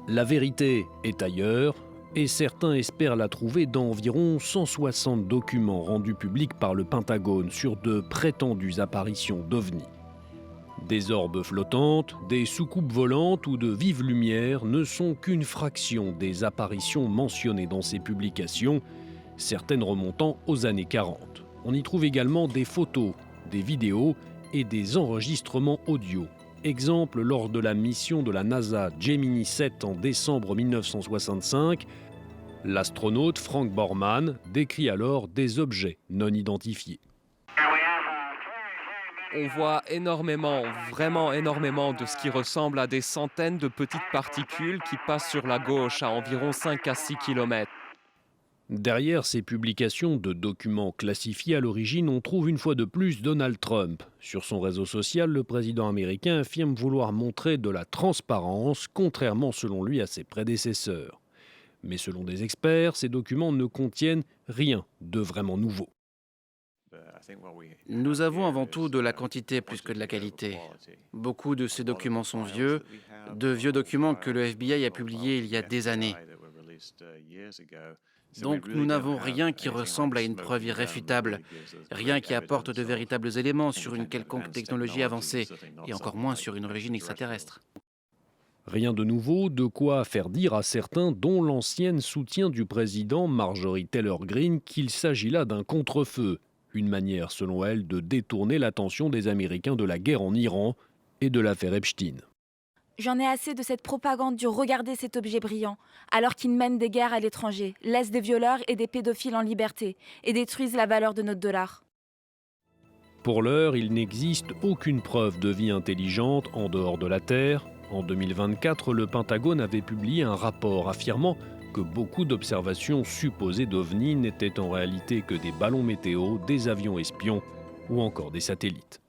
La vérité est ailleurs, et certains espèrent la trouver dans environ 160 documents rendus publics par le Pentagone sur de prétendues apparitions d'ovnis. Des orbes flottantes, des soucoupes volantes ou de vives lumières ne sont qu'une fraction des apparitions mentionnées dans ces publications, certaines remontant aux années 40. On y trouve également des photos, des vidéos et des enregistrements audio. Exemple lors de la mission de la NASA Gemini 7 en décembre 1965, l'astronaute Frank Borman décrit alors des objets non identifiés. On voit énormément, vraiment énormément de ce qui ressemble à des centaines de petites particules qui passent sur la gauche à environ 5 à 6 km. Derrière ces publications de documents classifiés à l'origine, on trouve une fois de plus Donald Trump. Sur son réseau social, le président américain affirme vouloir montrer de la transparence, contrairement selon lui à ses prédécesseurs. Mais selon des experts, ces documents ne contiennent rien de vraiment nouveau. Nous avons avant tout de la quantité plus que de la qualité. Beaucoup de ces documents sont vieux, de vieux documents que le FBI a publiés il y a des années. Donc nous n'avons rien qui ressemble à une preuve irréfutable, rien qui apporte de véritables éléments sur une quelconque technologie avancée, et encore moins sur une origine extraterrestre. Rien de nouveau, de quoi faire dire à certains, dont l'ancienne soutien du président Marjorie Taylor Greene, qu'il s'agit là d'un contre-feu, une manière selon elle de détourner l'attention des Américains de la guerre en Iran et de l'affaire Epstein. J'en ai assez de cette propagande du «regardez cet objet brillant», alors qu'ils mènent des guerres à l'étranger, laissent des violeurs et des pédophiles en liberté et détruisent la valeur de notre dollar. Pour l'heure, il n'existe aucune preuve de vie intelligente en dehors de la Terre. En 2024, le Pentagone avait publié un rapport affirmant que beaucoup d'observations supposées d'ovnis n'étaient en réalité que des ballons météo, des avions espions ou encore des satellites.